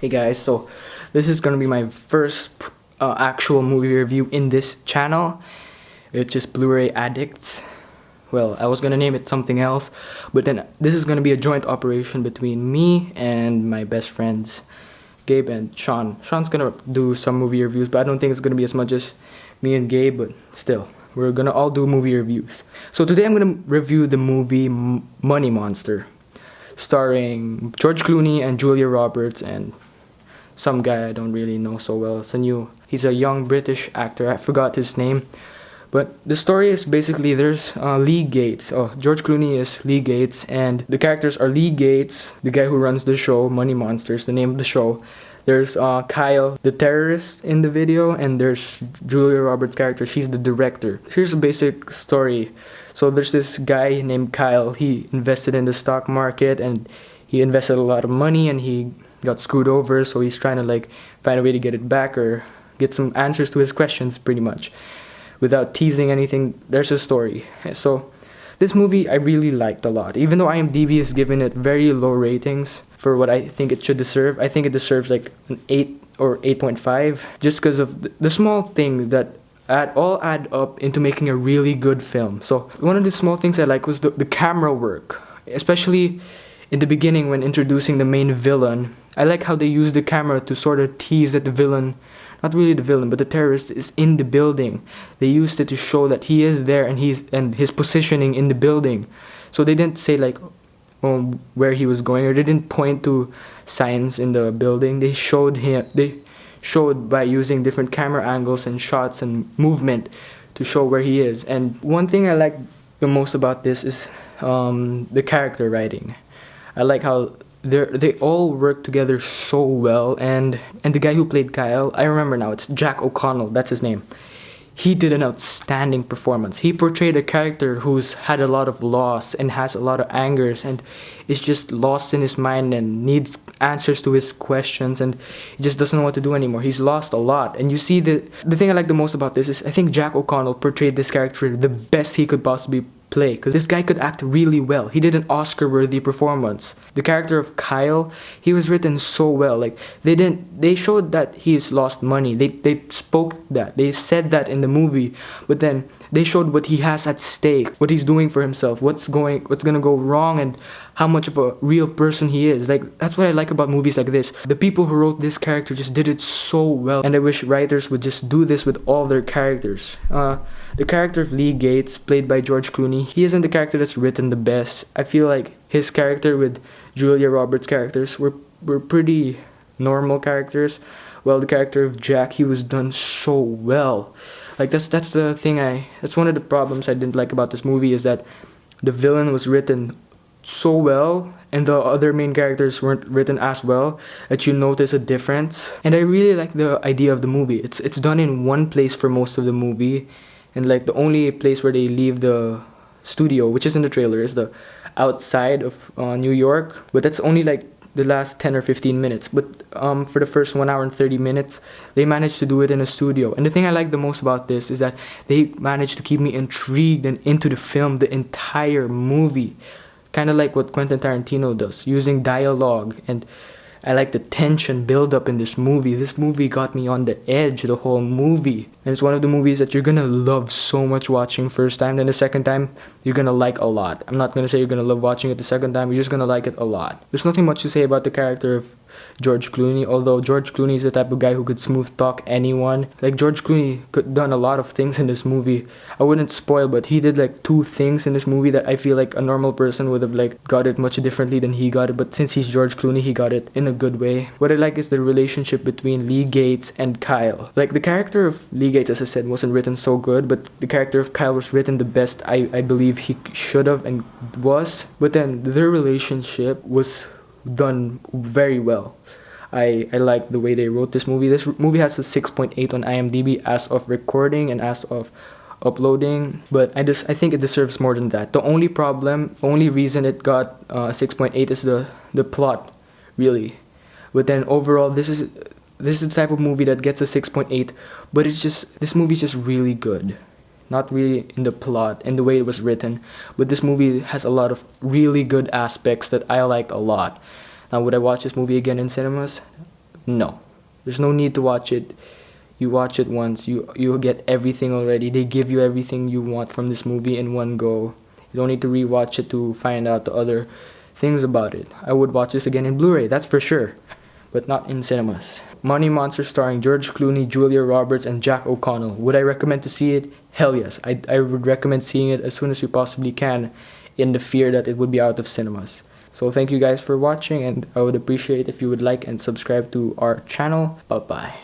Hey guys, so this is gonna be my first actual movie review in this channel. It's just Blu-ray Addicts. Well, I was gonna name it something else, but then this is gonna be a joint operation between me and my best friends, Gabe and Sean. Sean's gonna do some movie reviews, but I don't think it's gonna be as much as me and Gabe, but still, we're gonna all do movie reviews. So today I'm gonna review the movie Money Monster, starring George Clooney and Julia Roberts and some guy I don't really know so well. He's a young British actor. I forgot his name. But the story is basically there's Lee Gates. Oh, George Clooney is Lee Gates, and the characters are Lee Gates, the guy who runs the show, Money Monsters, the name of the show. There's Kyle, the terrorist in the video, and there's Julia Roberts' character. She's the director. Here's a basic story. So there's this guy named Kyle. He invested in the stock market, and he invested a lot of money, and he got screwed over, so he's trying to find a way to get it back or get some answers to his questions, pretty much, without teasing anything. There's a story. So this movie I really liked a lot, even though IMDb has given it very low ratings for what I think it should deserve. I think it deserves like an 8 or 8.5, just because of the small things that all add up into making a really good film. So one of the small things I like was the camera work, especially in the beginning when introducing the main villain. I like how they use the camera to sort of tease that the villain, not really the villain, but the terrorist is in the building. They used it to show that he is there and his positioning in the building. So they didn't say where he was going, or they didn't point to signs in the building. They showed by using different camera angles and shots and movement to show where he is. And one thing I like the most about this is the character writing. I like how they all work together so well, and the guy who played Kyle, I remember now, it's Jack O'Connell, that's his name. He did an outstanding performance. He portrayed a character who's had a lot of loss and has a lot of angers and is just lost in his mind and needs answers to his questions, and he just doesn't know what to do anymore. He's lost a lot. And you see the thing I like the most about this is I think Jack O'Connell portrayed this character the best he could possibly play, because this guy could act really well. He did an Oscar-worthy performance. The character of Kyle, he was written so well. They showed that he's lost money. They spoke that. They said that in the movie, but then they showed what he has at stake, what he's doing for himself, what's gonna go wrong, and how much of a real person he is. That's what I like about movies like this. The people who wrote this character just did it so well, and I wish writers would just do this with all their characters. The character of Lee Gates, played by George Clooney, he isn't the character that's written the best. I feel like his character with Julia Roberts' characters were pretty normal characters, while the character of Jack, he was done so well. That's the thing that's one of the problems I didn't like about this movie, is that the villain was written so well and the other main characters weren't written as well, that you notice a difference. And I really like the idea of the movie. It's done in one place for most of the movie, and the only place where they leave the studio, which is in the trailer, is the outside of New York, but that's only the last 10 or 15 minutes. But for the first 1 hour and 30 minutes, they managed to do it in a studio. And the thing I like the most about this is that they managed to keep me intrigued and into the film the entire movie. Kind of like what Quentin Tarantino does, using dialogue. And I like the tension build up in this movie. This movie got me on the edge the whole movie. And it's one of the movies that you're gonna love so much watching first time. Then the second time, you're gonna like a lot. I'm not gonna say you're gonna love watching it the second time. You're just gonna like it a lot. There's nothing much to say about the character of George Clooney, although George Clooney is the type of guy who could smooth talk anyone. George Clooney could done a lot of things in this movie. I wouldn't spoil, but he did 2 things in this movie that I feel like a normal person would have got it much differently than he got it. But since he's George Clooney, he got it in a good way. What I like is the relationship between Lee Gates and Kyle. The character of Lee Gates, as I said, wasn't written so good, but the character of Kyle was written the best I believe he should have and was. But then their relationship was done very well. I like the way they wrote this movie. This movie has a 6.8 on IMDb as of recording and as of uploading, but I think it deserves more than that. The only reason it got 6.8 is the plot, really. But then overall, this is the type of movie that gets a 6.8, but this movie's just really good. Not really in the plot and the way it was written, but this movie has a lot of really good aspects that I liked a lot. Now, would I watch this movie again in cinemas? No. There's no need to watch it. You watch it once, you'll get everything already. They give you everything you want from this movie in one go. You don't need to rewatch it to find out the other things about it. I would watch this again in Blu-ray, that's for sure, but not in cinemas. Money Monster starring George Clooney, Julia Roberts, and Jack O'Connell. Would I recommend to see it? Hell yes. I would recommend seeing it as soon as you possibly can, in the fear that it would be out of cinemas. So thank you guys for watching, and I would appreciate if you would like and subscribe to our channel. Bye bye.